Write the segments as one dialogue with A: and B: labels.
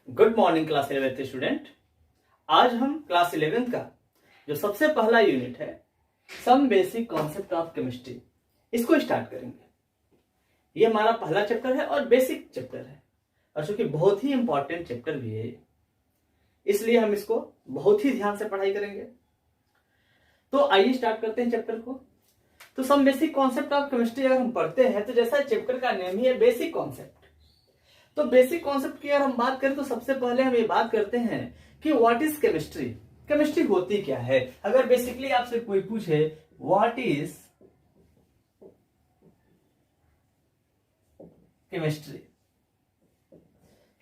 A: Good morning class 11th student. आज हम class 11th का जो सबसे पहला यूनिट है some basic concept of chemistry, इसको स्टार्ट करेंगे। ये हमारा पहला चैप्टर है और बेसिक चैप्टर है, और चूंकि बहुत ही इंपॉर्टेंट चैप्टर भी है, इसलिए हम इसको बहुत ही ध्यान से पढ़ाई करेंगे। तो आइए स्टार्ट करते हैं चैप्टर को। तो some basic concept of chemistry अगर हम पढ़ते हैं तो जैसा चैप्टर का नेम ही है बेसिक कॉन्सेप्ट, तो बेसिक कॉन्सेप्ट की अगर हम बात करें तो सबसे पहले हम ये बात करते हैं कि व्हाट इज केमिस्ट्री, केमिस्ट्री होती क्या है। अगर बेसिकली आपसे कोई पूछे व्हाट इज केमिस्ट्री,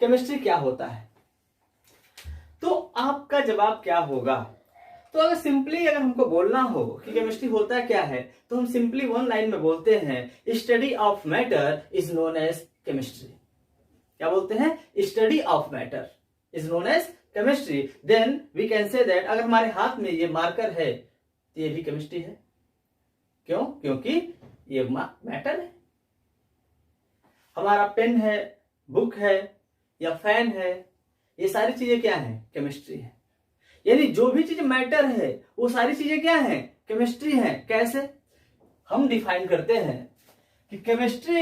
A: केमिस्ट्री क्या होता है, तो आपका जवाब क्या होगा। तो अगर सिंपली अगर हमको बोलना हो कि केमिस्ट्री होता क्या है, तो हम सिंपली वन लाइन में बोलते हैं study of matter is known as chemistry. क्या बोलते हैं? Study of matter is known as chemistry. Then we can say that अगर हमारे हाथ में ये मार्कर है तो ये भी केमिस्ट्री है। क्यों? क्योंकि ये मैटर है। हमारा पेन है, बुक है या फैन है, ये सारी चीजें क्या है? केमिस्ट्री है। यानी जो भी चीज मैटर है वो सारी चीजें क्या है? केमिस्ट्री है। कैसे? हम डिफाइन करते हैं कि chemistry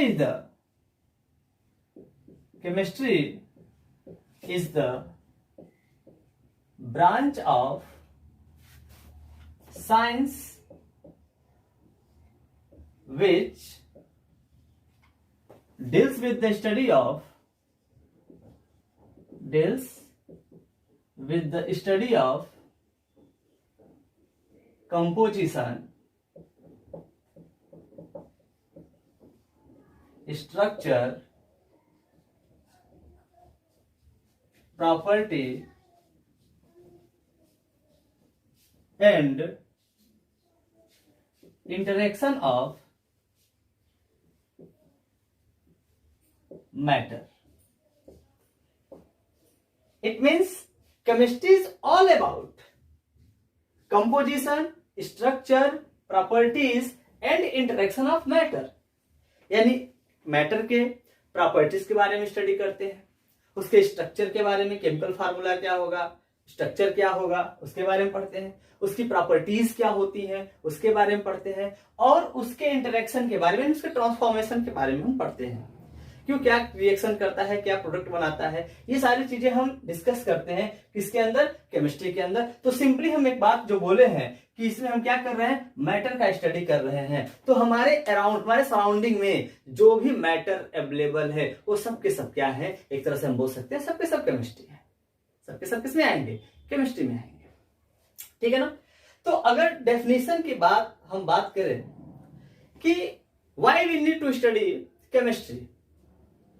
A: is the branch of science which deals with the study of composition, structure, property and interaction of matter. It means chemistry is all about composition, structure, properties and interaction of matter. यानी matter के properties के बारे में study करते हैं, उसके structure के बारे में, केमिकल फार्मूला क्या होगा, स्ट्रक्चर क्या होगा उसके बारे में पढ़ते हैं, उसकी प्रॉपर्टीज क्या होती हैं उसके बारे में पढ़ते हैं, और उसके इंटरेक्शन के बारे में, उसके ट्रांसफॉर्मेशन के बारे में हम पढ़ते हैं। क्यों, क्या रिएक्शन करता है, क्या प्रोडक्ट बनाता है, ये सारी चीजें हम डिस्कस करते हैं किसके अंदर? केमिस्ट्री के अंदर। तो सिंपली हम एक बात जो बोले हैं कि इसमें हम क्या कर रहे हैं? मैटर का स्टडी कर रहे हैं। तो हमारे अराउंड, हमारे सराउंडिंग में जो भी मैटर अवेलेबल है वो सब के सब क्या है? एक तरह से हम बोल सकते हैं सबके सब केमिस्ट्री है। सबके सब किसमें आएंगे? केमिस्ट्री में आएंगे। ठीक है ना। तो अगर डेफिनेशन की बात हम बात करें कि why we need to study chemistry,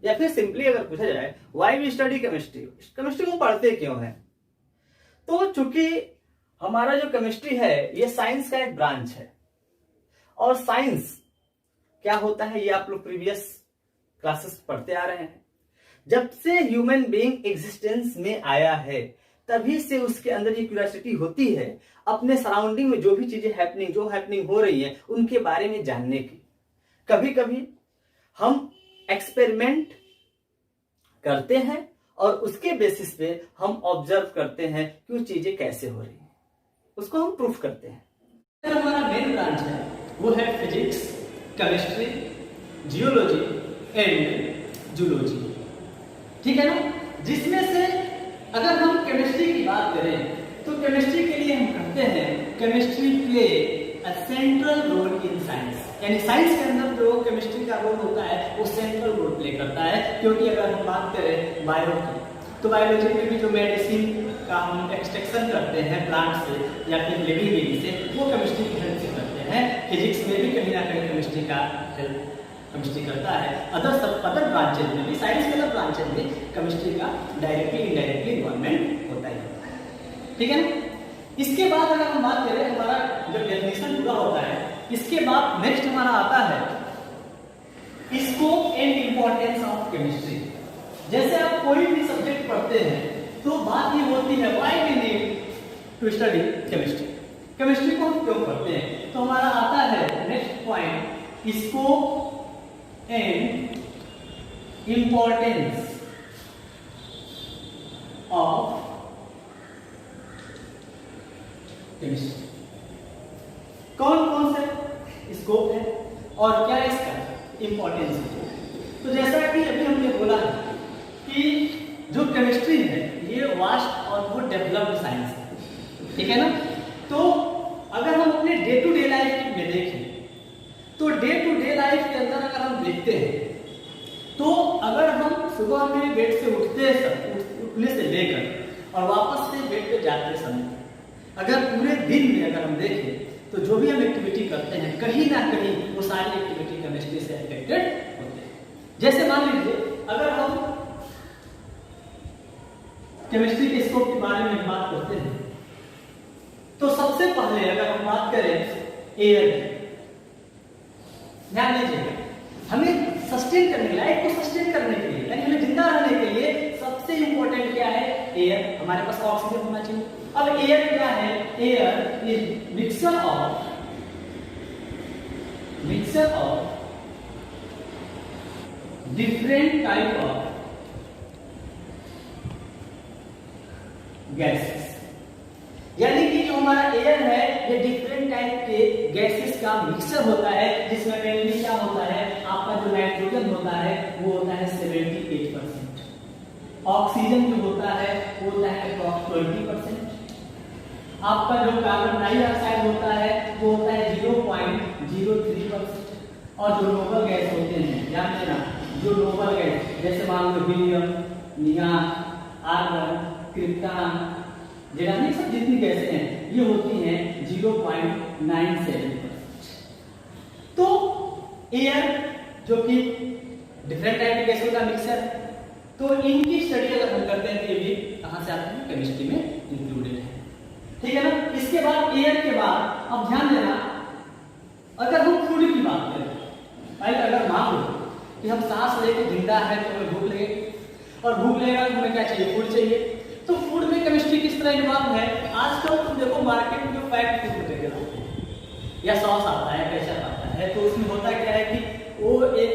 A: या फिर सिंपली अगर पूछा जाए why we study chemistry, chemistry को पढ़ते क्यों है, तो चूंकि हमारा जो केमिस्ट्री है ये साइंस का एक ब्रांच है, और साइंस क्या होता है ये आप लोग प्रीवियस क्लासेस पढ़ते आ रहे हैं। जब से ह्यूमन बीइंग एग्जिस्टेंस में आया है तभी से उसके अंदर ये क्यूरियोसिटी होती है अपने सराउंडिंग में जो भी चीजें हैपनिंग हो रही है उनके बारे में जानने की। कभी कभी हम एक्सपेरिमेंट करते हैं और उसके बेसिस पे हम ऑब्जर्व करते हैं कि वो चीजें कैसे हो रही हैं, उसको हम प्रूफ करते हैं। हमारा मेन ब्रांच है वो है physics, chemistry, geology and zoology. ठीक है ना। जिसमें से अगर हम केमिस्ट्री की बात करें तो केमिस्ट्री के लिए हम कहते हैं chemistry play a central role in science. यानी साइंस के अंदर जो केमिस्ट्री का रोल होता है वो सेंट्रल रोल प्ले करता है। क्योंकि अगर हम बात करें बायो की, तो बायोलॉजी में भी जो मेडिसिन का हम एक्सट्रैक्शन करते हैं प्लांट से या फिर लिविंग बेबी से, वो केमिस्ट्री की हेल्प से करते हैं। फिजिक्स में भी कहीं ना कहीं केमिस्ट्री का हेल्प केमिस्ट्री करता है। अदर ब्रांचेज में भी, साइंस के अदर ब्रांचेज में केमिस्ट्री का डायरेक्टली इनडायरेक्टली इन्वॉल्वमेंट होता ही होता है। ठीक है ना। इसके बाद अगर हम बात करें, हमारा जब डेफिनेशन पूरा होता है, इसके बाद नेक्स्ट हमारा आता है scope and importance of chemistry. जैसे आप कोई भी सब्जेक्ट पढ़ते हैं तो बात ये होती है why we need to study chemistry, chemistry को हम क्यों पढ़ते हैं। तो हमारा आता है next point scope and importance of chemistry. कौन कौन से स्कोप है और क्या इसका इंपॉर्टेंस है? तो जैसा कि अभी हमने बोला है कि जो केमिस्ट्री है ये वास्ट और वो डेवलप्ड साइंस है, ठीक है ना। तो अगर हम अपने डे टू डे लाइफ में देखें तो डे टू डे लाइफ के अंदर अगर हम देखते हैं तो अगर हम सुबह में बेड से उठने से लेकर और वापस से बेड पे जाते समय अगर पूरे दिन में अगर हम देखें तो जो भी हम एक्टिविटी करते हैं कहीं ना कहीं वो सारी एक्टिविटी केमिस्ट्री से अफेक्टेड होते हैं। जैसे मान लीजिए अगर हम केमिस्ट्री के स्कोप के बारे में बात करते हैं तो सबसे पहले अगर हम बात करें एयर, ध्यान दीजिएगा, हमें सस्टेन करने के लिए, लाइफ को सस्टेन करने के लिए, यानी हमें जिंदा रहने के लिए सबसे इंपॉर्टेंट क्या है? एयर। हमारे पास ऑक्सीजन होना चाहिए। अब एयर क्या है? Air is mixture of different type of gases, यानी कि जो हमारा एयर है ये डिफरेंट टाइप के गैसेस का मिक्सचर होता है, जिसमें मेनली क्या होता है? आपका जो नाइट्रोजन होता है वो होता है 78%, ऑक्सीजन जो होता है वो होता है 20%, आपका जो कार्बन डाइऑक्साइड होता है वो होता है 0.03%, और जो नोबल गैस होते हैं, ध्यान देना, जो नोबल गैस जैसे मान लो हीलियम, नियान, आर्गन, क्रिप्टॉन, जेरानिक, सब जितनी गैसें हैं ये होती हैं 0.97%। तो एयर जो कि डिफरेंट टाइप के गैसों का मिक्सचर है, तो इनकी स्टडी अगर हम करते हैं तो ये भी कहां से आते हैं? केमिस्ट्री में इंक्लूडेड है, ठीक है ना। इसके बाद एयर के बाद अब ध्यान देना, अगर हम फूड की बात करें, पहले अगर मान लो कि हम सांस लेके जिंदा है तो हमें भूख लगेगी, और भूख लगेगा तो हमें क्या चाहिए? फूड चाहिए। तो फूड में केमिस्ट्री किस तरह इन्वॉल्व है? आजकल तुम देखो मार्केट में जो पैक्ड फूड वगैरह आते हैं या सॉस आता है, केचप आता है, तो उसमें होता क्या है कि वो एक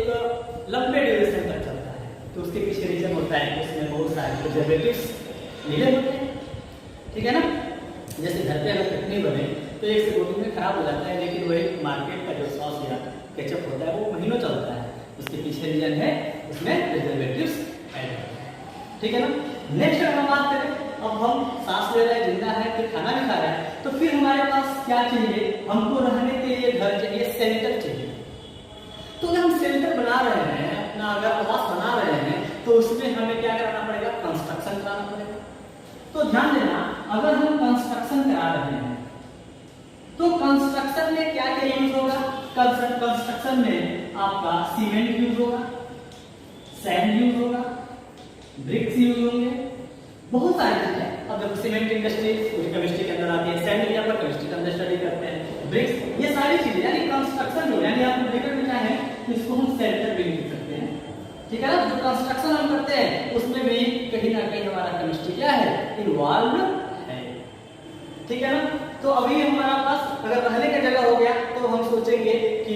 A: लंबे ड्यूरेशन तक चलता है, तो उसके पीछे रीजन होता है कि उसमें बहुत सारे प्रिजर्वेटिव्स मिले होते हैं, ठीक है ना। जैसे घर पे अगर चटनी बने तो 1 से 2 दिन में खराब हो जाता है, लेकिन वही मार्केट का जो सॉस या केचप होता है वो महीनों चलता है, उसके पीछे रीजन है उसमें प्रिजर्वेटिव्स ऐड होते हैं, ठीक है ना। नेक्स्ट अगर हम बात करें, अब हम सांस ले रहे हैं, जिंदा है, फिर खाना भी खा रहे हैं, तो फिर हमारे पास क्या चाहिए? हमको रहने के लिए घर चाहिए, शेल्टर चाहिए। तो अगर हम शेल्टर बना रहे हैं, अपना अगर आवास बना रहे हैं, तो उसमें हमें क्या कराना पड़ेगा? कंस्ट्रक्शन कराना पड़ेगा। तो ध्यान देना, अगर हम कंस्ट्रक्शन करा रहे हैं तो कंस्ट्रक्शन में क्या क्या यूज होगा? कंस्ट्रक्शन में आपका सीमेंट यूज होगा, सैंड यूज होगा, ब्रिक्स यूज होंगे, बहुत सारी चीजें। अब जब सीमेंट इंडस्ट्री केमिस्ट्री के अंदर आती है, सैंड भी आप केमिस्ट्री के अंदर स्टडी करते हैं, ब्रिक्स, ये सारी चीजें, यानी कंस्ट्रक्शन जो, यानी आप ब्रेकर में चाहे तो इसको हम शेल्टर भी लिख सकते हैं, ठीक है ना। जो कंस्ट्रक्शन हम करते हैं उसमें भी कहीं ना कहीं हमारा केमिस्ट्री क्या है? इन्वॉल्व है, ठीक है ना। तो अभी हमारा पास अगर रहने का जगह हो गया तो हम सोचेंगे कि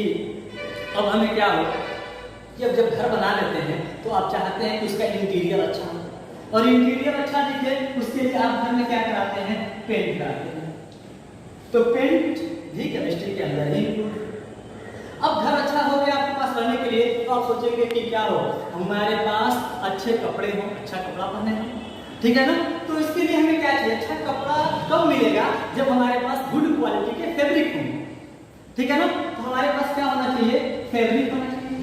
A: अब हमें क्या हो कि अब जब घर बना लेते हैं तो आप चाहते हैं कि उसका इंटीरियर अच्छा हो, और इंटीरियर अच्छा दिखे उसके लिए आप घर में क्या कराते हैं? पेंट कराते हैं। तो पेंट भी केमिस्ट्री के अंदर ही इंक्लूड। अब घर अच्छा हो गया आपके पास रहने के लिए, तो आप सोचेंगे कि क्या हो? हमारे पास अच्छे कपड़े हो, अच्छा कपड़ा पहने हो, ठीक है ना। तो इसके लिए हमें क्या चाहिए? अच्छा कपड़ा कब मिलेगा? जब हमारे पास गुड क्वालिटी के फैब्रिक होंगे, ठीक है ना। तो हमारे पास क्या होना चाहिए? फैब्रिक होना चाहिए,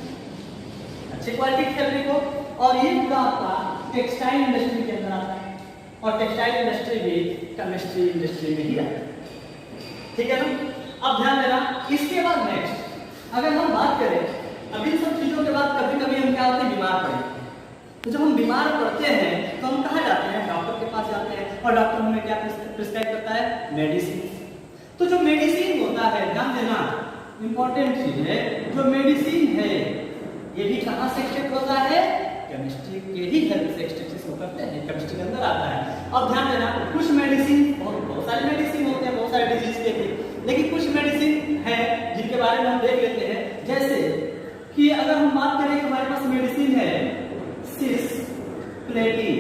A: अच्छे क्वालिटी के फैब्रिक हो, और ये पूरा आपका टेक्सटाइल इंडस्ट्री के अंदर आता है, और टेक्सटाइल इंडस्ट्री भी केमिस्ट्री इंडस्ट्री में ही आता है, ठीक है ना। अब ध्यान देना, इसके बाद नेक्स्ट अगर हम बात करें, अभी सब चीजों के बाद कभी कभी हम क्या होते हैं? बीमार पड़ते हैं। तो जब हम बीमार पड़ते हैं तो हम कहाँ जाते हैं? डॉक्टर के पास जाते हैं, और डॉक्टर हमें क्या प्रिस्क्राइब करता है? मेडिसिन। तो जो मेडिसिन होता है, ध्यान देना, इंपॉर्टेंट चीज है, जो मेडिसिन है ये भी कहाँ से एक्सट्रैक्ट होता है? केमिस्ट्री के ही हेल्प से एक्सट्रैक्ट करते हैं, केमिस्ट्री के अंदर आता है। अब ध्यान देना, कुछ मेडिसिन, बहुत सारे मेडिसिन होते हैं बहुत सारे डिजीज के लिए, लेकिन कुछ मेडिसिन है जिनके बारे में हम देख लेते हैं। जैसे कि अगर हम बात करें कि हमारे पास मेडिसिन है सिस्प्लेटिन,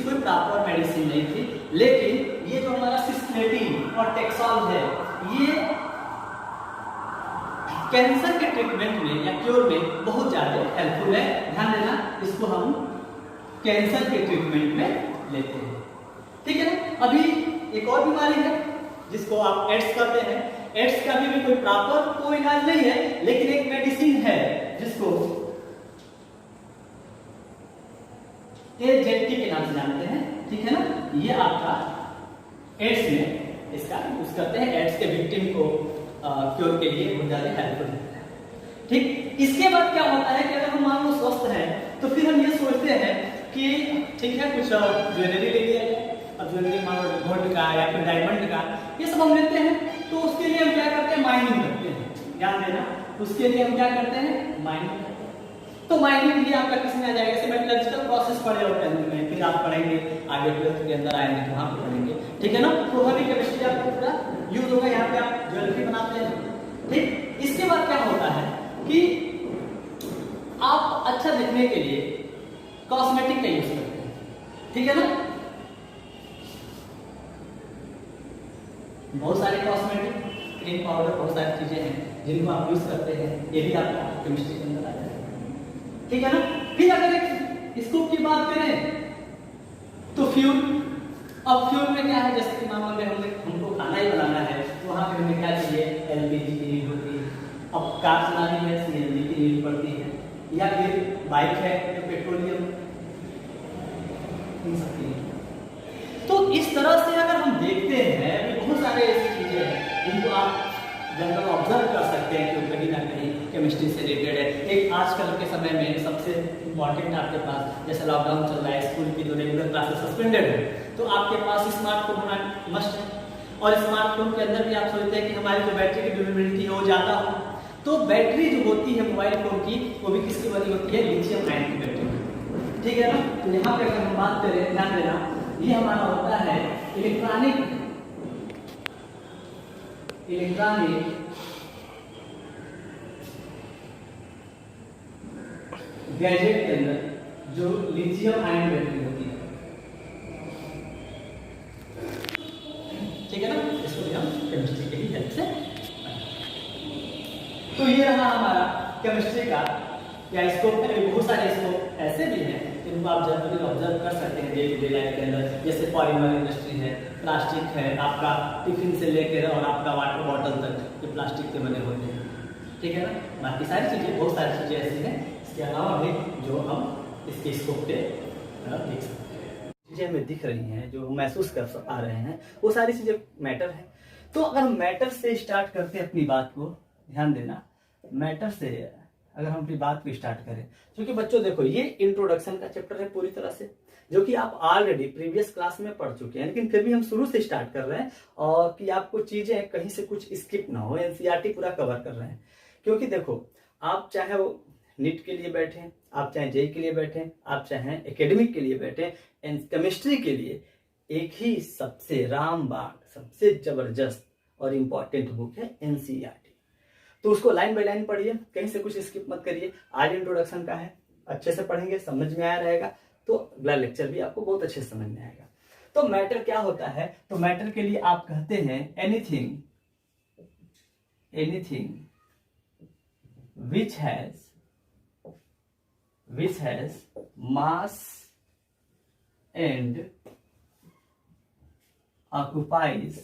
A: इसकी कोई प्रॉपर मेडिसिन नहीं थी, लेकिन ये जो हमारा सिस्प्लेटिन और टेक्सॉल है ये कैंसर के ट्रीटमेंट में या क्योर में बहुत ज्यादा हेल्पफुल है। ध्यान देना, इसको हम कैंसर के ट्रीटमेंट में लेते हैं, ठीक है ना। अभी एक और बीमारी है जिसको आप एड्स कहते हैं। एड्स का भी कोई प्रॉपर कोई इलाज नहीं है, लेकिन एक मेडिसिन है जिसको एजेटी के नाम से जानते हैं, ठीक है ना। ये आपका एड्स में इसका यूज करते हैं, एड्स के विक्टिम को क्योर के लिए बहुत ज्यादा हेल्पफुल है, ठीक। इसके बाद क्या होता है कि अगर हम मान लो स्वस्थ हैं तो फिर हम ये सोचते हैं कि ठीक है कुछ ज्वेलरी ले लिया जाए। अब ज्वेलरी मान लो गोल्ड का या फिर डायमंड का, ये सब हम लेते हैं, तो उसके लिए हम क्या करते हैं, माइनिंग करते हैं। ध्यान देना, उसके लिए हम क्या करते हैं, माइनिंग करते हैं। तो माइनिंग ये आपका किस में आ जाएगा, मेटलर्जिकल प्रोसेस पढ़े हो 10th में, फिर आप पढ़ेंगे आगे 12th के अंदर आएंगे तो वहां पे पढ़ेंगे, ठीक है ना। प्रोबेबिलिटी केमिस्ट्री आपको पूरा यूज होगा, यहाँ पे आप ज्वेलरी बनाते हैं, ठीक। इसके बाद क्या होता है कि आप अच्छा दिखने के लिए कॉस्मेटिक का यूज करते हैं, ठीक है ना। बहुत सारे कॉस्मेटिक, क्रीम पाउडर, बहुत सारी चीजें हैं जिनको आप यूज करते हैं, ये भी आपका केमिस्ट्री के अंदर आ जाएगा, ठीक है ना। फिर अगर एक स्कोप की बात करें तो फ्यूल। अब फ्यूल में क्या है, जैसे कि मान लो हमको खाना ही बनाना है तो वहां पे हमें क्या चाहिए, एलपीजी की नीड होती है। अब कार चलानी है, सीएनजी की नीड पड़ती है, या फिर बाइक है तो पेट्रोलियम, इन सब की। तो इस तरह से अगर हम देखते हैं बहुत सारे ऐसी चीजें हैं जिनको आप जनरल ऑब्जर्व कर सकते हैं कि कहीं ना कहीं केमिस्ट्री से रिलेटेड है। एक आजकल के समय में सबसे इम्पॉर्टेंट आपके पास, जैसे लॉकडाउन चल रहा है, स्कूल की जो रेगुलर क्लासेस सस्पेंडेड है, तो आपके पास स्मार्टफोन होना मस्ट है। और स्मार्टफोन के अंदर भी आप सोचते हैं कि हमारी जो बैटरी की ड्यूरेबिलिटी है वो ज्यादा हो, तो बैटरी जो होती है मोबाइल फोन की वो भी किसकी बनी होती है, लिथियम आयन की बैटरी, ठीक है ना। तो यहाँ पे अगर हम बात करें, ध्यान देना, ये हमारा होता है इलेक्ट्रॉनिक गैजेट के अंदर जो लिथियम आयन बैटरी होती है, ठीक है ना। इसको भी हम केमिस्ट्री के ही हेल्प से। तो ये रहा हमारा केमिस्ट्री का या स्कोप है। बहुत सारे स्कोप ऐसे भी हैं जिनको आप जनरली ऑब्जर्व कर सकते हैं डे टू डे लाइफ के अंदर, जैसे पॉलीमर इंडस्ट्री है, प्लास्टिक है, आपका टिफिन से लेकर और आपका वाटर बॉटल तक ये प्लास्टिक के बने होते हैं, ठीक है ना। बाकी सारी चीजें, बहुत सारी चीजें ऐसी हैं इसके अलावा भी जो हम इसके स्कोप पे देख सकते हैं। चीजें हमें दिख रही हैं, जो हम महसूस कर पा रहे हैं, वो सारी चीजें मैटर है। तो अगर हम मैटर से स्टार्ट करते हैं अपनी बात को, ध्यान देना, मैटर से अगर हम अपनी बात को स्टार्ट करें, क्योंकि बच्चों देखो ये इंट्रोडक्शन का चैप्टर है पूरी तरह से, जो कि आप ऑलरेडी प्रीवियस क्लास में पढ़ चुके हैं, लेकिन फिर भी हम शुरू से स्टार्ट कर रहे हैं और कि आपको चीजें कहीं से कुछ स्किप ना हो, एनसीईआरटी पूरा कवर कर रहे हैं। क्योंकि देखो, आप चाहे वो नीट के लिए बैठे, आप चाहे जेई के लिए बैठे, आप चाहे एकेडमिक के लिए बैठे, केमिस्ट्री के लिए एक ही सबसे रामबाण, सबसे जबरदस्त और इंपॉर्टेंट बुक है एनसीईआरटी। तो उसको लाइन बाय लाइन पढ़िए, कहीं से कुछ स्किप मत करिए। आज इंट्रोडक्शन का है, अच्छे से पढ़ेंगे, समझ में आया रहेगा तो अगला लेक्चर भी आपको बहुत अच्छे से समझ में आएगा। तो मैटर क्या होता है, तो मैटर के लिए आप कहते हैं anything which has mass and occupies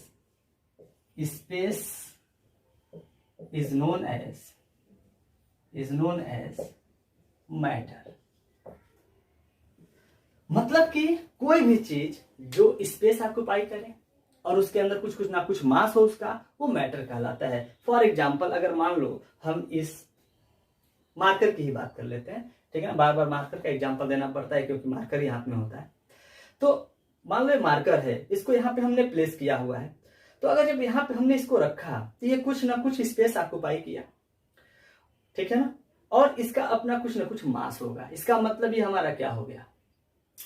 A: space is known as matter. मतलब कि कोई भी चीज जो स्पेस ऑक्युपाई करे और उसके अंदर कुछ ना कुछ मास हो उसका, वो मैटर कहलाता है। फॉर एग्जाम्पल, अगर मान लो हम इस मार्कर की ही बात कर लेते हैं, ठीक है ना, बार बार मार्कर का एग्जाम्पल देना पड़ता है क्योंकि मार्कर ही हाथ में होता है। तो मान लो मार्कर है, इसको यहाँ पे हमने प्लेस किया हुआ है, तो अगर जब यहाँ पे हमने इसको रखा तो ये कुछ ना कुछ स्पेस ऑक्युपाई किया, ठीक है ना, और इसका अपना कुछ ना कुछ मास होगा, इसका मतलब ये हमारा क्या हो गया,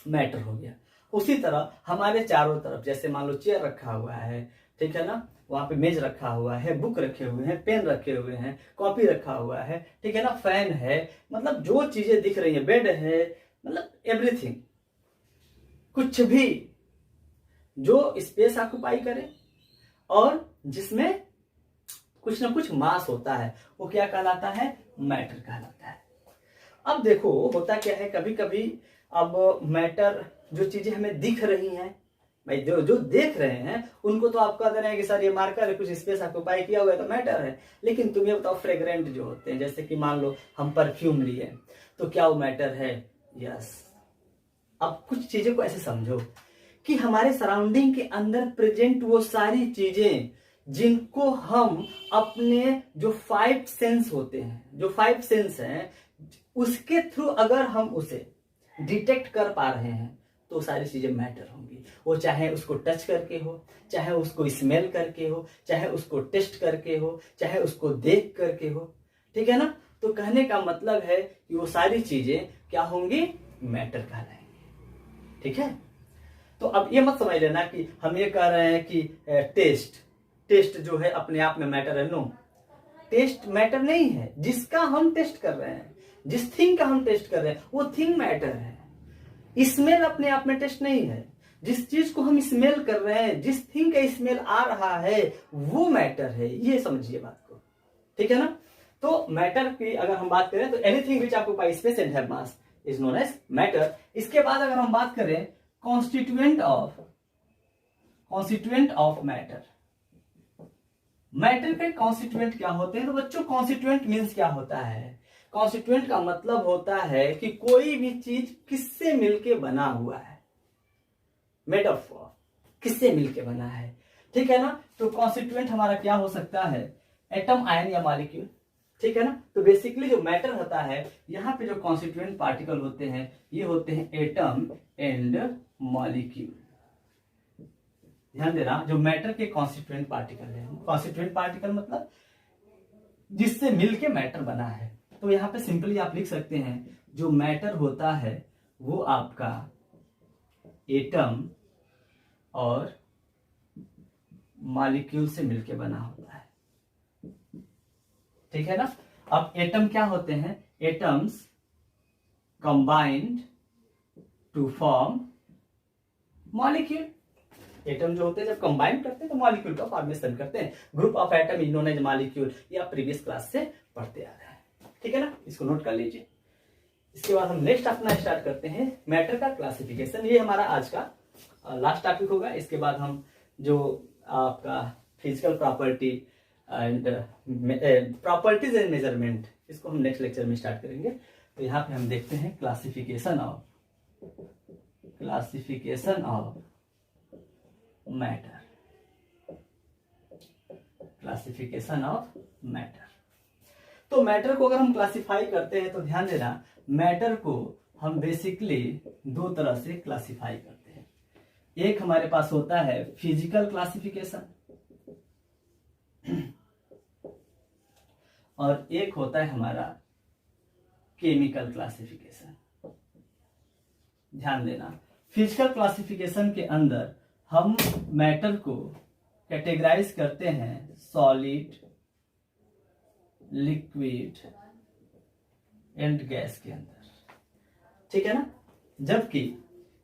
A: मैटर हो गया। उसी तरह हमारे चारों तरफ, जैसे मान लो चेयर रखा हुआ है, ठीक है ना, वहां पे मेज रखा हुआ है, बुक रखे हुए हैं, पेन रखे हुए हैं, कॉपी रखा हुआ है, ठीक है ना, फैन है, मतलब जो चीजें दिख रही है, बेड है, मतलब एवरीथिंग, कुछ भी जो स्पेस ऑक्युपाई करे और जिसमें कुछ ना कुछ मास होता है, वो क्या कहलाता है? मैटर कहलाता है। अब देखो होता क्या है, कभी कभी अब मैटर, जो चीजें हमें दिख रही हैं भाई, जो देख रहे हैं उनको तो आप कह दे रहे हैं कि सर ये मार्कर है, कुछ स्पेस ऑक्युपाई किया हुआ है तो मैटर है। लेकिन तुम ये बताओ, फ्रेग्रेंट जो होते हैं, जैसे कि मान लो हम परफ्यूम लिए, तो क्या वो मैटर है? यस। अब कुछ चीजें को ऐसे समझो कि हमारे सराउंडिंग के अंदर प्रेजेंट वो सारी चीजें जिनको हम अपने जो 5 सेंस होते हैं, जो 5 सेंस हैं, उसके थ्रू अगर हम उसे डिटेक्ट कर पा रहे हैं तो सारी चीजें मैटर होंगी। वो चाहे उसको टच करके हो, चाहे उसको स्मेल करके हो, चाहे उसको टेस्ट करके हो, चाहे उसको देख करके हो, ठीक है ना। तो कहने का मतलब है कि वो सारी चीजें क्या होंगी? मैटर कहलाएंगी, ठीक है। तो अब ये मत समझ लेना कि हम ये कह रहे हैं कि टेस्ट जो है अपने आप में मैटर है। नो, टेस्ट मैटर नहीं है। जिसका हम टेस्ट कर रहे हैं, जिस थिंग का हम टेस्ट कर रहे हैं, वो थिंग मैटर है। स्मेल अपने आप में टेस्ट नहीं है। जिस चीज को हम स्मेल कर रहे हैं, जिस थिंग का स्मेल आ रहा है, वो मैटर है। ये समझिए बात को, ठीक है ना। तो मैटर की अगर हम बात करें तो anything which occupy space and have mass is known as matter. इसके बाद अगर हम बात करें कॉन्स्टिट्यूएंट ऑफ मैटर, मैटर के कॉन्स्टिट्यूएंट क्या होते हैं? तो बच्चों कॉन्स्टिट्यूएंट मीन्स क्या होता है? कॉन्स्टिट्यूएंट का मतलब होता है कि कोई भी चीज किससे मिलके बना हुआ है, मेड ऑफ, किससे मिलके बना है, ठीक है ना। तो कॉन्स्टिट्यूएंट हमारा क्या हो सकता है? एटम, आयन या मॉलिक्यूल, ठीक है ना। तो बेसिकली जो मैटर होता है, यहाँ पे जो कॉन्स्टिट्यूएंट पार्टिकल होते हैं, ये होते हैं एटम एंड मॉलिक्यूल। ध्यान देना, जो मैटर के कॉन्स्टिट्यूएंट पार्टिकल है, कॉन्स्टिट्यूएंट पार्टिकल मतलब जिससे मिलके मैटर बना है। तो यहाँ पे सिंपली आप लिख सकते हैं, जो मैटर होता है वो आपका एटम और मॉलिक्यूल से मिलके बना होता है, ठीक है ना। अब एटम क्या होते हैं? Atoms combined to form molecule. Atom जो होते हैं जब कंबाइन करते हैं तो मॉलिक्यूल का फॉर्मेशन करते हैं। Group of atom is known as molecule. ये आप प्रीवियस क्लास से पढ़ते आ रहे हैं, ठीक है ना। इसको नोट कर लीजिए। इसके बाद हम नेक्स्ट अपना स्टार्ट करते हैं मैटर का क्लासिफिकेशन। ये हमारा आज का लास्ट टॉपिक होगा। इसके बाद हम जो आपका physical property and properties and measurement, इसको हम नेक्स्ट लेक्चर में स्टार्ट करेंगे। तो यहाँ पे हम देखते हैं classification of matter, classification of matter. तो मैटर को अगर हम क्लासिफाई करते हैं तो ध्यान देना, मैटर को हम बेसिकली दो तरह से क्लासिफाई करते हैं। एक हमारे पास होता है फिजिकल क्लासिफिकेशन और एक होता है हमारा केमिकल क्लासिफिकेशन। ध्यान देना, फिजिकल क्लासिफिकेशन के अंदर हम मैटर को कैटेगराइज करते हैं सॉलिड, लिक्विड एंड गैस के अंदर, ठीक है ना। जबकि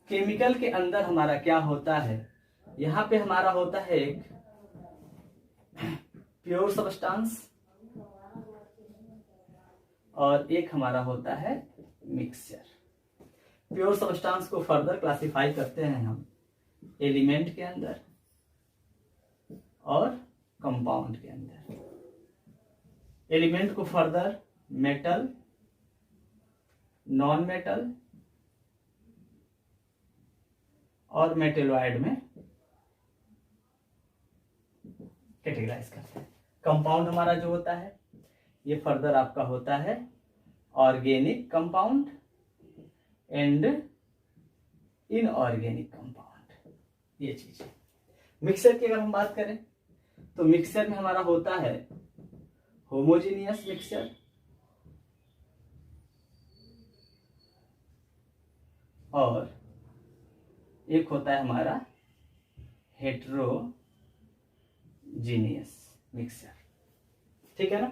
A: केमिकल के अंदर हमारा क्या होता है? यहां पे हमारा होता है एक प्योर सब्सटेंस और एक हमारा होता है मिक्सचर। प्योर सब्सटेंस को फर्दर क्लासिफाई करते हैं हम एलिमेंट के अंदर और कंपाउंड के अंदर। एलिमेंट को फर्दर मेटल, नॉन मेटल और मेटेलॉइड में कैटेगराइज करते हैं। कंपाउंड हमारा जो होता है ये फर्दर आपका होता है organic compound and inorganic compound, ये चीज है। मिक्सचर की अगर हम बात करें तो मिक्सचर में हमारा होता है होमोजीनियस मिक्सचर और एक होता है हमारा हेट्रोजीनियस मिक्सचर, ठीक है ना।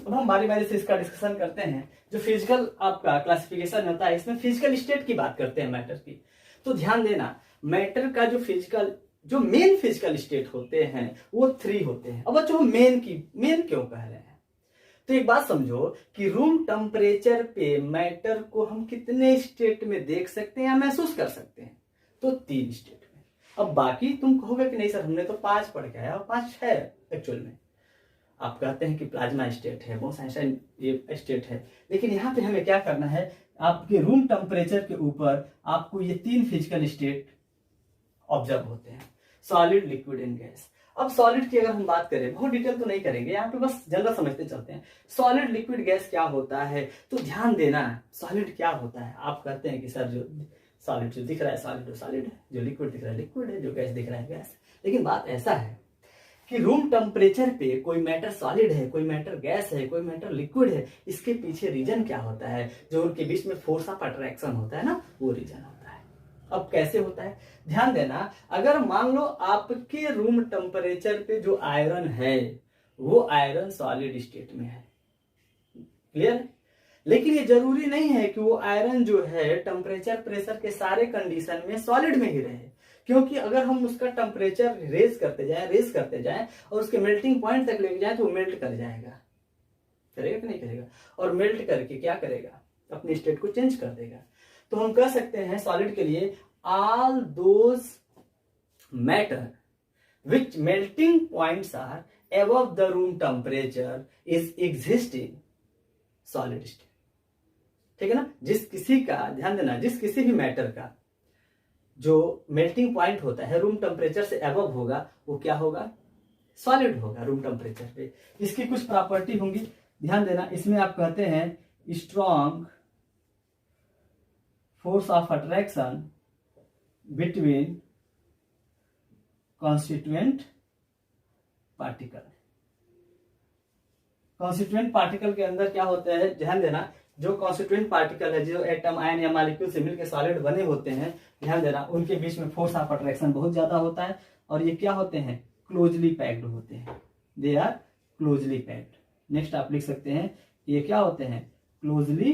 A: अब हम बारी बारी से इसका डिस्कशन करते हैं। जो फिजिकल आपका क्लासिफिकेशन होता है, इसमें फिजिकल स्टेट की बात करते हैं मैटर की। तो ध्यान देना, मैटर का जो मेन फिजिकल स्टेट होते हैं वो 3 होते हैं। अब बच्चों हम मेन क्यों कह रहे हैं, तो एक बात समझो कि रूम टेम्परेचर पे मैटर को हम कितने स्टेट में देख सकते हैं या महसूस कर सकते हैं, तो 3 स्टेट में। अब बाकी तुम कहोगे कि नहीं सर हमने तो 5 पढ़ के आया और 5 है एक्चुअल में। आप कहते हैं कि प्लाज्मा स्टेट है, बोस-आइंस्टाइन ये स्टेट है, लेकिन यहाँ पे हमें क्या करना है, आपके रूम टेम्परेचर के ऊपर आपको ये 3 फिजिकल स्टेट ऑब्जर्व होते हैं, सॉलिड, लिक्विड एंड गैस। अब सॉलिड की अगर हम बात करें, बहुत डिटेल तो नहीं करेंगे यहाँ पे, बस जनरल समझते चलते हैं। सॉलिड, लिक्विड, गैस क्या होता है, तो ध्यान देना, सॉलिड क्या होता है। आप कहते हैं कि सर जो सॉलिड जो दिख रहा है सॉलिड है, जो लिक्विड दिख रहा है लिक्विड है, जो गैस दिख रहा है गैस। लेकिन बात ऐसा है कि रूम टेम्परेचर पे कोई मैटर सॉलिड है, कोई मैटर गैस है, कोई मैटर लिक्विड है, इसके पीछे रीजन क्या होता है, जो उनके बीच में फोर्स ऑफ अट्रैक्शन होता है ना, वो रीजन होता है। अब कैसे होता है, ध्यान देना, अगर मान लो आपके रूम टेम्परेचर पे जो आयरन है वो आयरन सॉलिड स्टेट में है, क्लियर है, लेकिन ये जरूरी नहीं है कि वो आयरन जो है टेम्परेचर प्रेशर के सारे कंडीशन में सॉलिड में ही रहे, क्योंकि अगर हम उसका टेम्परेचर रेज करते जाएं और उसके मेल्टिंग पॉइंट तक लेके जाएं तो वो मेल्ट कर जाएगा, करेगा कि नहीं करेगा, और मेल्ट करके क्या करेगा, अपनी स्टेट को चेंज कर देगा। तो हम कह सकते हैं सॉलिड के लिए all those matter which melting points are above the room temperature is existing solid state, ठीक है ना। जिस किसी का, ध्यान देना, जिस किसी भी मैटर का जो मेल्टिंग पॉइंट होता है रूम टेम्परेचर से अबव होगा, वो क्या होगा, सॉलिड होगा रूम टेम्परेचर पे। इसकी कुछ प्रॉपर्टी होंगी, ध्यान देना, इसमें आप कहते हैं strong force of attraction between constituent particle. Constituent particle के अंदर क्या होता है, ध्यान देना, जो कॉन्स्टिट्यूएंट पार्टिकल है, जो एटम, आयन या मॉलिक्यूल से मिलकर सॉलिड बने होते हैं, ध्यान देना, उनके बीच में फोर्स ऑफ अट्रैक्शन बहुत ज्यादा होता है, और ये क्या होते हैं, क्लोजली पैक्ड होते हैं, they are closely packed. Next आप लिख सकते हैं, ये क्या होते हैं, क्लोजली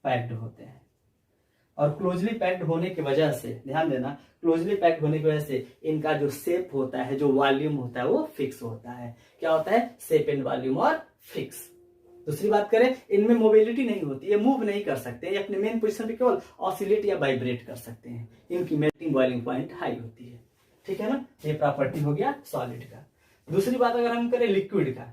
A: पैक्ड होते हैं। और क्लोजली पैक्ड होने की वजह से, ध्यान देना, क्लोजली पैक्ड होने की वजह से इनका जो शेप होता है, जो वॉल्यूम होता है, वो फिक्स होता है। क्या होता है, शेप एंड वॉल्यूम और फिक्स। दूसरी बात करें, इनमें मोबिलिटी नहीं होती, ये मूव नहीं कर सकते, ये अपने मेन पोजीशन पे केवल ऑसिलेट या वाइब्रेट कर सकते हैं, इनकी मेल्टिंग बॉइलिंग पॉइंट हाई होती है, ठीक है ना। ये प्रॉपर्टी हो गया सॉलिड का। दूसरी बात अगर हम करें लिक्विड का,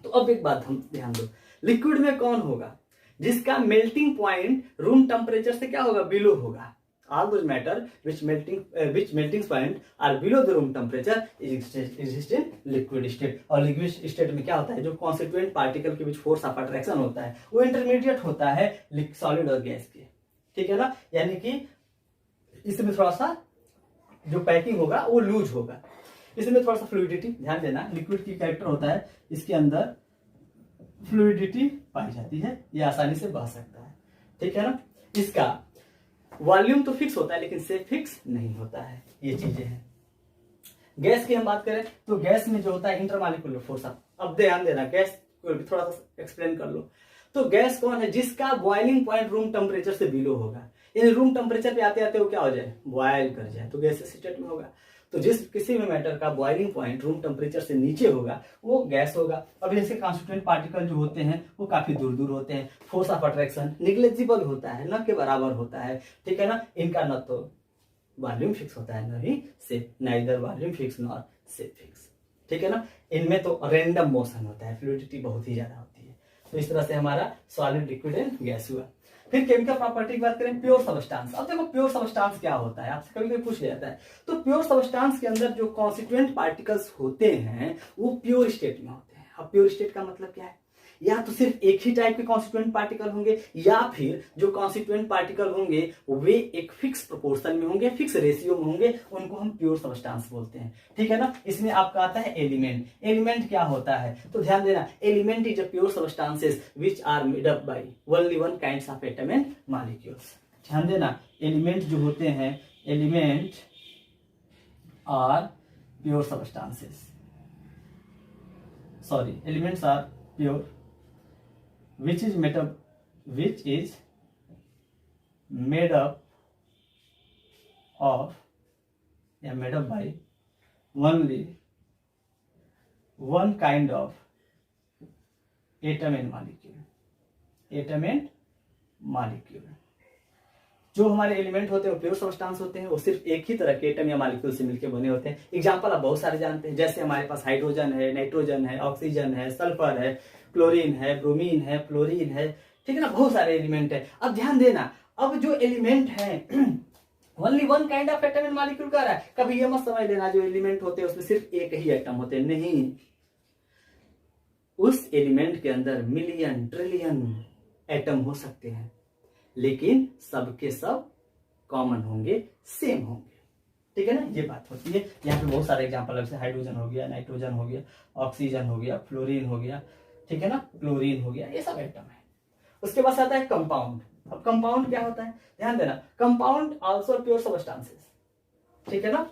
A: तो अब एक बात हम ध्यान दो, लिक्विड में कौन होगा, जिसका मेल्टिंग पॉइंट रूम टेम्परेचर से क्या होगा, बिलो होगा। All those matter which melting point are below the room temperature exist in liquid state। और लिक्विड स्टेट में क्या होता है, जो कॉन्स्टिट्यूएंट पार्टिकल के बीच फोर्स ऑफ अट्रैक्शन होता है वो इंटरमीडिएट होता है सॉलिड और गैस के, ठीक है ना। यानी कि इसमें थोड़ा सा जो पैकिंग होगा वो लूज होगा, इसमें थोड़ा सा फ्लूइडिटी, ध्यान देना, लिक्विड की कैरेक्टर होता है, इसके अंदर फ्लूइडिटी पाई जाती है, ये आसानी से बह सकता है, ठीक है ना। इसका वॉल्यूम तो फिक्स होता है लेकिन शेप फिक्स नहीं होता है, ये चीजें हैं। गैस की हम बात करें तो गैस में जो होता है इंटरमॉलिक्यूलर फोर्स। अब ध्यान देना, गैस को भी थोड़ा सा एक्सप्लेन कर लो। तो गैस कौन है, जिसका बॉइलिंग पॉइंट रूम टेम्परेचर से बिलो होगा, यानी रूम टेम्परेचर पे आते आते वो क्या हो जाए, बॉयल कर जाए, तो गैस स्टेट में होगा। तो जिस किसी भी मैटर का बॉइलिंग पॉइंट रूम टेम्परेचर से नीचे होगा वो गैस होगा। अब जैसे कॉन्स्टिट्यूएंट पार्टिकल जो होते हैं वो काफी दूर दूर होते हैं, फोर्स ऑफ अट्रैक्शन निग्लेजिबल होता है, न के बराबर होता है, ठीक है ना। इनका न तो वॉल्यूम फिक्स होता है, न ही shape, neither volume fix nor shape fix, ठीक है ना। इनमें तो रैंडम मोशन होता है, फ्लूइडिटी बहुत ही ज्यादा होती है। तो इस तरह से हमारा सॉलिड, लिक्विड एंड गैस हुआ। फिर केमिकल प्रॉपर्टी की बात करें, प्योर सबस्टांस। अब देखो प्योर सबस्टांस क्या होता है, आपसे कभी कभी पूछ लिया जाता है। तो प्योर सबस्टांस के अंदर जो कॉन्स्टिट्यूएंट पार्टिकल्स होते हैं वो प्योर स्टेट में होते हैं। अब प्योर स्टेट का मतलब क्या है, या तो सिर्फ एक ही टाइप के कॉन्स्टिट्यूएंट पार्टिकल होंगे, या फिर जो कॉन्स्टिट्यूएंट पार्टिकल होंगे वे एक फिक्स प्रोपोर्शन में होंगे, फिक्स रेशियो में होंगे, उनको हम प्योर सबस्टांस बोलते हैं, ठीक है ना। इसमें आपका आता है एलिमेंट। एलिमेंट क्या होता है, तो ध्यान देना, element is a pure substances which are made up by only one kinds of atom and molecules. ध्यान देना, एलिमेंट जो होते हैं, element are pure substances, sorry, elements are pure which is made up of या made up by only one kind of atom and molecule. Atom and molecule, जो हमारे element होते हैं वो प्योर सब्सटेंस होते हैं, वो सिर्फ एक ही तरह के एटम या मॉलिक्यूल से मिलकर बने होते हैं। एग्जांपल आप बहुत सारे जानते हैं, जैसे हमारे पास हाइड्रोजन है, नाइट्रोजन है, ऑक्सीजन है, सल्फर है, क्लोरीन है, ब्रोमीन है, फ्लोरीन है, ठीक है ना, बहुत सारे एलिमेंट है। अब ध्यान देना, अब जो एलिमेंट है only one kind of atom and molecule कह रहा है। कभी ये मत समझ लेना जो एलिमेंट होते हैं उसमें सिर्फ एक ही एटम होते हैं, नहीं, उस एलिमेंट के अंदर मिलियन ट्रिलियन एटम हो सकते हैं, लेकिन सबके सब कॉमन होंगे, सेम होंगे, ठीक है ना, ये बात होती है। यहाँ पे बहुत सारे एग्जांपल, जैसे हाइड्रोजन हो गया, नाइट्रोजन हो गया, ऑक्सीजन हो गया, फ्लोरीन हो गया, ठीक है ना, क्लोरीन हो गया, ये सब एटम है। उसके बाद आता है कंपाउंड। अब कंपाउंड क्या होता है, ध्यान देना, कंपाउंड आल्सो प्योर सब्सटेंसेस, ठीक है ना,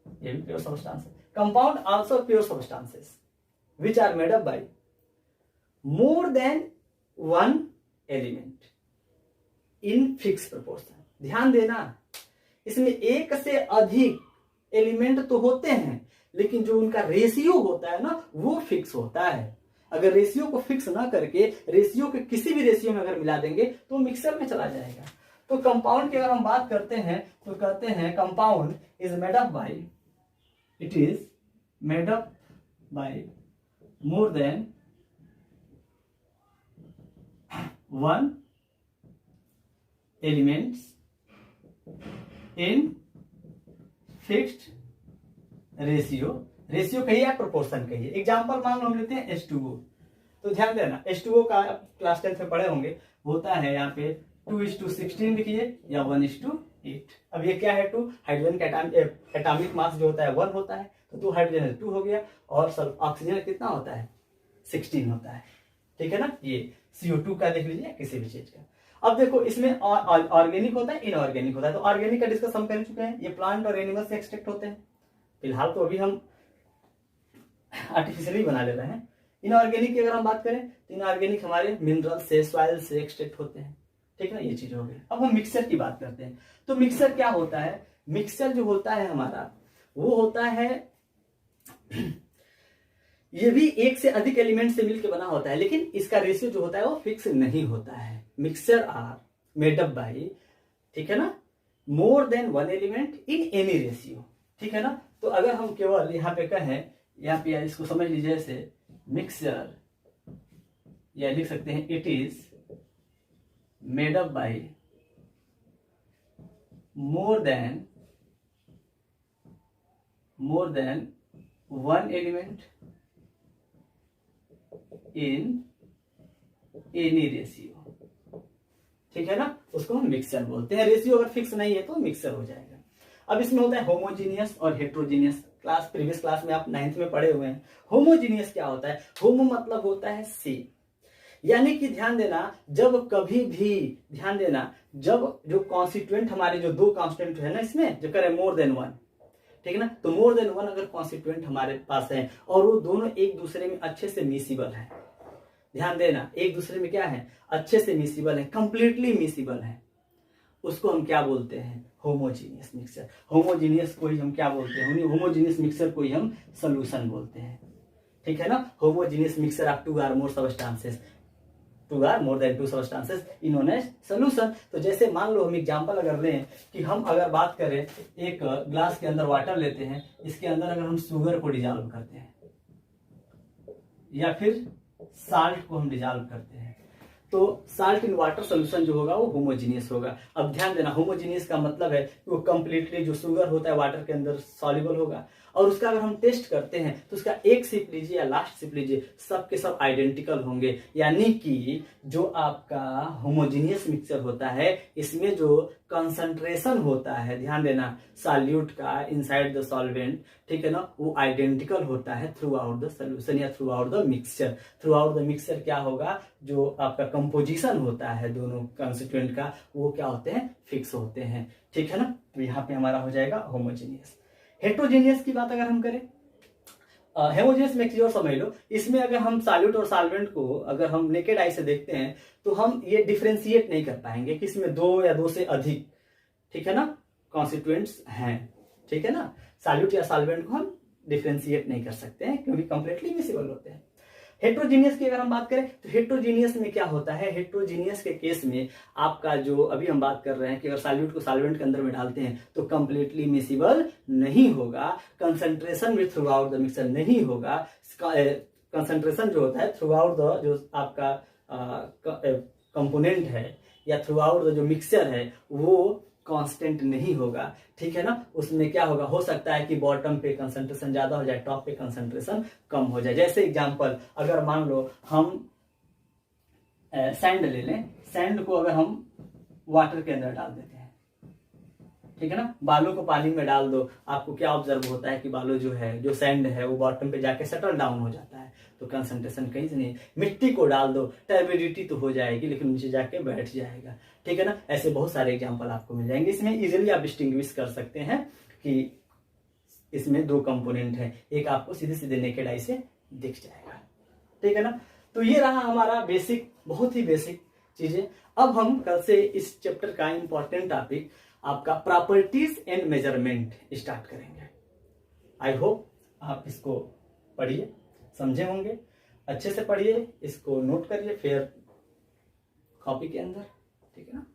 A: ये भी प्योर सब्सटेंस है। Compound also pure substances which are made up by more than one element in fixed proportion। ध्यान देना, इसमें एक से अधिक एलिमेंट तो होते हैं, लेकिन जो उनका रेशियो होता है ना वो फिक्स होता है। अगर रेशियो को फिक्स ना करके रेशियो के किसी भी रेशियो में अगर मिला देंगे तो मिक्सर में चला जाएगा। तो कंपाउंड की अगर हम बात करते हैं तो कहते हैं compound is made up bye, it is made up bye more than one elements in fixed ratio। Ratio कहिए या प्रोपोर्शन कहिए। एग्जांपल मान लो हम लेते हैं H2O। तो ध्यान देना, H2O का क्लास 10 में पढ़े होंगे, होता है यहाँ पे 2:16 लिखिए या 1:8। अब ये क्या है, 2 हाइड्रोजन का एटॉमिक मास जो होता है 1 होता है, तो 2 हाइड्रोजन 2 हो गया, और ऑक्सीजन कितना होता है 16 होता है, ठीक है ना। ये CO2 का देख लीजिए, किसी भी चीज का। अब देखो इसमें ऑर्गेनिक होता है, इनऑर्गेनिक होता है। तो ऑर्गेनिक का डिस्कस हम कर चुके हैं, ये प्लांट और एनिमल से एक्सट्रैक्ट होते हैं। फिलहाल तो अभी हम आर्टिफिशियली बना ले रहे हैं। इनऑर्गेनिक की अगर हम बात करें तो इनऑर्गेनिक हमारे मिनरल से, सॉइल से एक्सट्रैक्ट होते हैं, ठीक है ना, ये चीज हो गई। अब हम मिक्सर की बात करते हैं। तो मिक्सर क्या होता है, मिक्सर जो होता है हमारा वो होता है ये भी एक से अधिक एलिमेंट से मिलकर बना होता है, लेकिन इसका रेशियो जो होता है वो फिक्स नहीं होता है। Mixture are made up by, ठीक है ना, more than one element in any ratio, ठीक है ना। तो अगर हम केवल यहाँ पे कहें, यहाँ पे इसको समझ लीजिए जैसे मिक्सर, या लिख सकते हैं it is made up bye more than one element in any ratio, ठीक है ना, उसको हम मिक्सर बोलते हैं। रेशियो अगर फिक्स नहीं है तो मिक्सर हो जाएगा। अब इसमें होता है होमोजीनियस और हेट्रोजीनियस। प्रीवियस क्लास में आप 9th में पढ़े हुए हैं। होमोजीनियस क्या होता है, होमो मतलब होता है सेम, यानी कि ध्यान देना, जब कभी भी ध्यान देना, जब जो कॉन्स्टिट्यूएंट हमारे जो दो कॉन्स्टिट्यूएंट है ना इसमें, जो करें मोर देन वन, ठीक है ना, तो मोर देन वन अगर कॉन्स्टिट्यूएंट हमारे पास है और वो दोनों एक दूसरे में अच्छे से मिसिबल है, ध्यान देना, एक दूसरे में क्या है, अच्छे से मिसिबल है, कंप्लीटली मिसिबल है, उसको हम क्या बोलते हैं, होमोजीनियस मिक्सर। होमोजीनियस को ही हम क्या बोलते हैं, होमोजीनियस मिक्सर को ही हम सॉल्यूशन बोलते हैं, ठीक है ना। Homogeneous mixture of two or more substances, two or more than two substances in known as solution. तो जैसे मान लो हम एग्जांपल अगर लें कि हम अगर बात करें, एक ग्लास के अंदर वाटर लेते हैं, इसके अंदर अगर हम शुगर को डिजॉल्व करते हैं या फिर साल्ट को हम डिजॉल्व करते हैं, तो साल्ट इन वाटर सोल्यूशन जो होगा वो होमोजीनियस होगा। अब ध्यान देना, होमोजीनियस का मतलब है कि वो कंप्लीटली जो शुगर होता है वाटर के अंदर सॉल्युबल होगा, और उसका अगर हम टेस्ट करते हैं तो उसका एक सिप लीजिए या लास्ट सिप लीजिए, सब के सब आइडेंटिकल होंगे। यानी कि जो आपका होमोजीनियस मिक्सचर होता है, इसमें जो कंसंट्रेशन होता है, ध्यान देना, सॉल्यूट का इनसाइड द सॉल्वेंट, ठीक है ना, वो आइडेंटिकल होता है थ्रू आउट द सोल्यूशन या through out the mixture. Through out the mixture क्या होगा, जो आपका कंपोजिशन होता है दोनों कंस्टिट्यूएंट का, वो क्या होते हैं, फिक्स होते हैं, ठीक है ना। तो यहाँ पे हमारा हो जाएगा होमोजीनियस। हेट्रोजीनियस की बात अगर हम करें, हेमोजीनियस में और समझ लो, इसमें अगर हम सॉल्यूट और सॉल्वेंट को अगर हम नेकेड आई से देखते हैं तो हम ये डिफरेंशिएट नहीं कर पाएंगे कि इसमें दो या दो से अधिक, ठीक है ना, कॉन्स्टिट्यूएंट्स हैं, ठीक है ना। सॉल्यूट या सॉल्वेंट को हम डिफरेंशिएट नहीं कर सकते हैं क्योंकि कंप्लीटली मिसिबल होते हैं। हेट्रोजीनियस की अगर हम बात करें तो हेट्रोजीनियस में क्या होता है, हेट्रोजीनियस के केस में आपका जो अभी हम बात कर रहे हैं कि अगर सॉल्यूट को सॉल्वेंट के अंदर में डालते हैं तो कंप्लीटली मिसिबल नहीं होगा, कंसंट्रेशन में थ्रू आउट द मिक्सचर नहीं होगा, कंसंट्रेशन जो होता है थ्रू आउट द जो आपका कंपोनेंट है या थ्रू आउट द जो मिक्सचर है वो कांस्टेंट नहीं होगा, ठीक है ना। उसमें क्या होगा, हो सकता है कि बॉटम पे कंसंट्रेशन ज्यादा हो जाए, टॉप पे कंसंट्रेशन कम हो जाए। जैसे एग्जांपल अगर मान लो हम सैंड ले लें, सैंड को अगर हम वाटर के अंदर डाल देते हैं, ठीक है ना, बालू को पानी में डाल दो, आपको क्या ऑब्जर्व होता है कि बालू जो है, जो सैंड है वो बॉटम पे जाके सेटल डाउन हो जाता है, तो कंसंट्रेशन कहीं से नहीं। मिट्टी को डाल दो, टर्बिडिटी तो हो जाएगी लेकिन नीचे जाके बैठ जाएगा, ठीक है ना। ऐसे बहुत सारे एग्जांपल आपको मिल जाएंगे। इसमें इजीली आप डिस्टिंग्विश कर सकते हैं कि इसमें दो कंपोनेंट है, एक आपको सीधे सीधे नेकेड आई से दिख जाएगा, ठीक है ना। तो ये रहा हमारा बेसिक, बहुत ही बेसिक चीजें। अब हम कल से इस चैप्टर का इंपॉर्टेंट टॉपिक आपका प्रॉपर्टीज एंड मेजरमेंट स्टार्ट करेंगे। आई होप आप इसको पढ़िए, समझे होंगे, अच्छे से पढ़िए, इसको नोट करिए फिर कॉपी के अंदर, ठीक है ना।